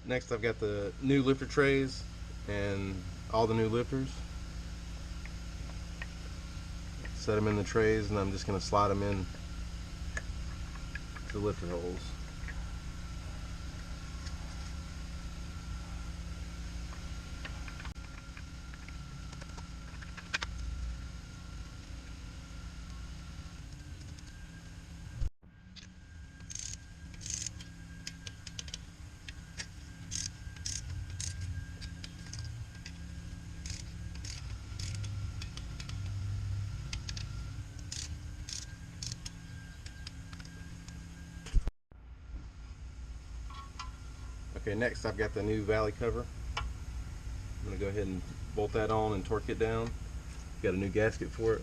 Next I've got the new lifter trays and all the new lifters. Set them in the trays and I'm just going to slide them in the lifter holes. Okay, next I've got the new valley cover. I'm going to go ahead and bolt that on and torque it down. Got a new gasket for it.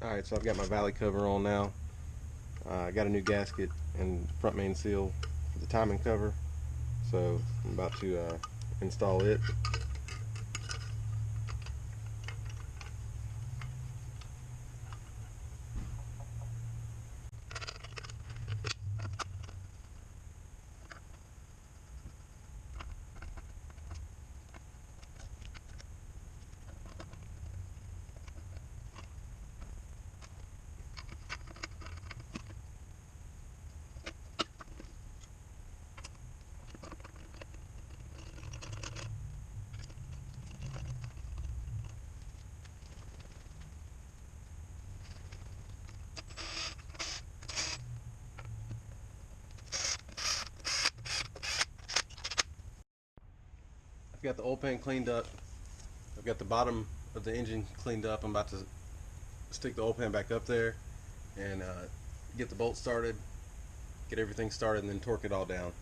Alright, so I've got my valley cover on now. I got a new gasket and front main seal for the timing cover, so I'm about to install it. I've got the oil pan cleaned up. I've got the bottom of the engine cleaned up. I'm about to stick the oil pan back up there and get the bolt started, get everything started, and then torque it all down.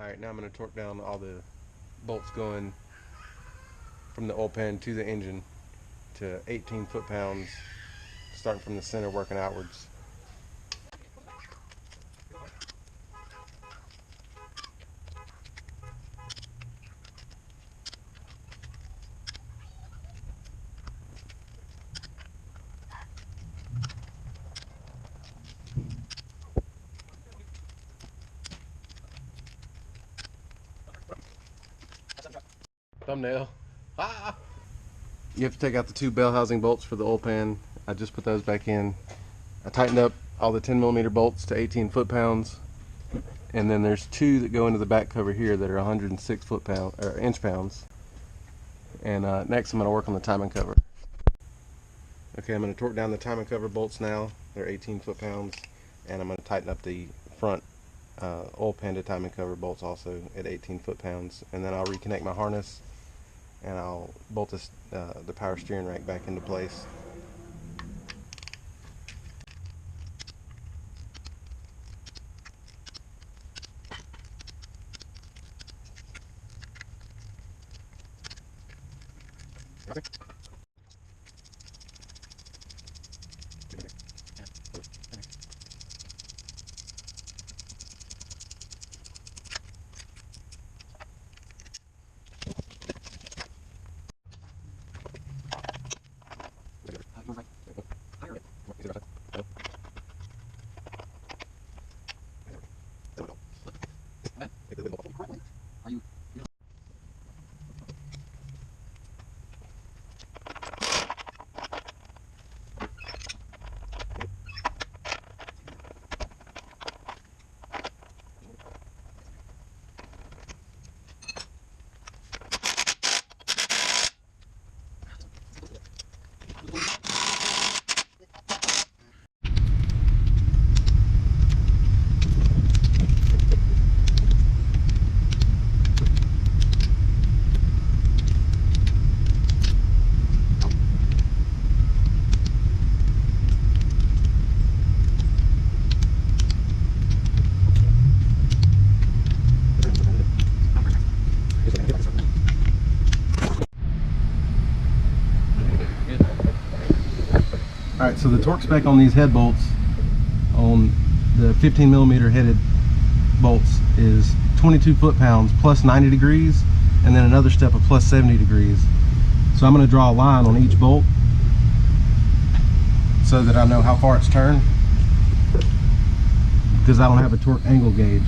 Alright, now I'm going to torque down all the bolts going from the oil pan to the engine to 18 foot-pounds, starting from the center, working outwards. Thumbnail. Ah! You have to take out the two bell housing bolts for the oil pan. I just put those back in. I tightened up all the 10mm bolts to 18 foot-pounds, and then there's two that go into the back cover here that are 106 inch-pounds. And next I'm going to work on the timing cover. Okay, I'm going to torque down the timing cover bolts now. They're 18 foot-pounds, and I'm going to tighten up the front oil pan to timing cover bolts also at 18 foot-pounds, and then I'll reconnect my harness and I'll bolt this, the power steering rack back into place. Alright, so the torque spec on these head bolts, on the 15 millimeter headed bolts, is 22 foot-pounds plus 90 degrees, and then another step of plus 70 degrees. So I'm going to draw a line on each bolt so that I know how far it's turned, because I don't have a torque angle gauge.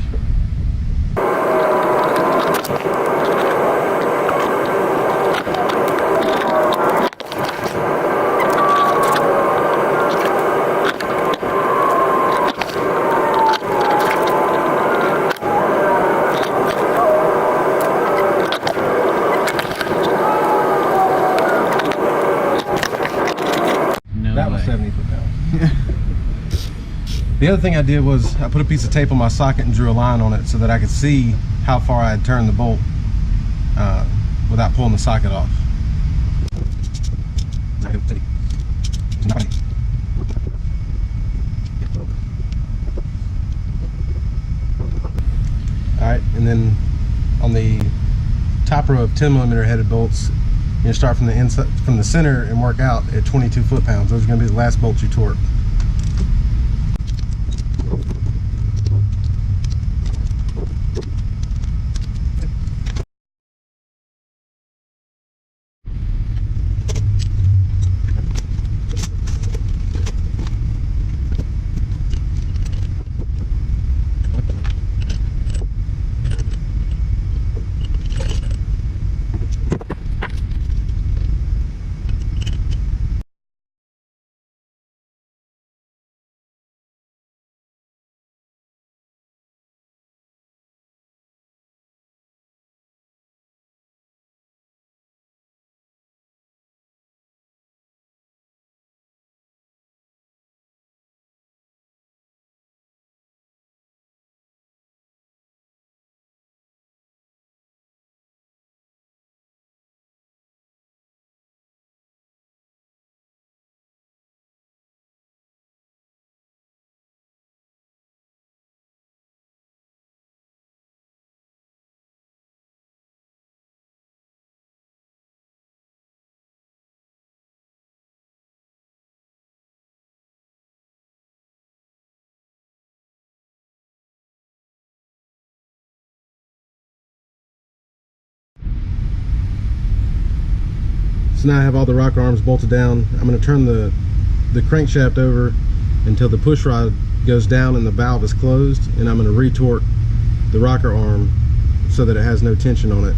That was 70 foot-pounds. The other thing I did was I put a piece of tape on my socket and drew a line on it so that I could see how far I had turned the bolt without pulling the socket off. Alright, and then on the top row of 10 millimeter headed bolts, you start from the inside, from the center, and work out at 22 foot-pounds. Those are going to be the last bolts you torque. So now I have all the rocker arms bolted down. I'm going to turn the crankshaft over until the push rod goes down and the valve is closed, and I'm going to retorque the rocker arm so that it has no tension on it.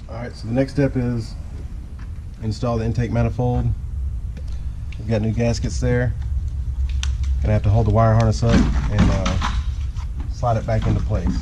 Alright, so the next step is install the intake manifold. We've got new gaskets there. Gonna have to hold the wire harness up and slide it back into place.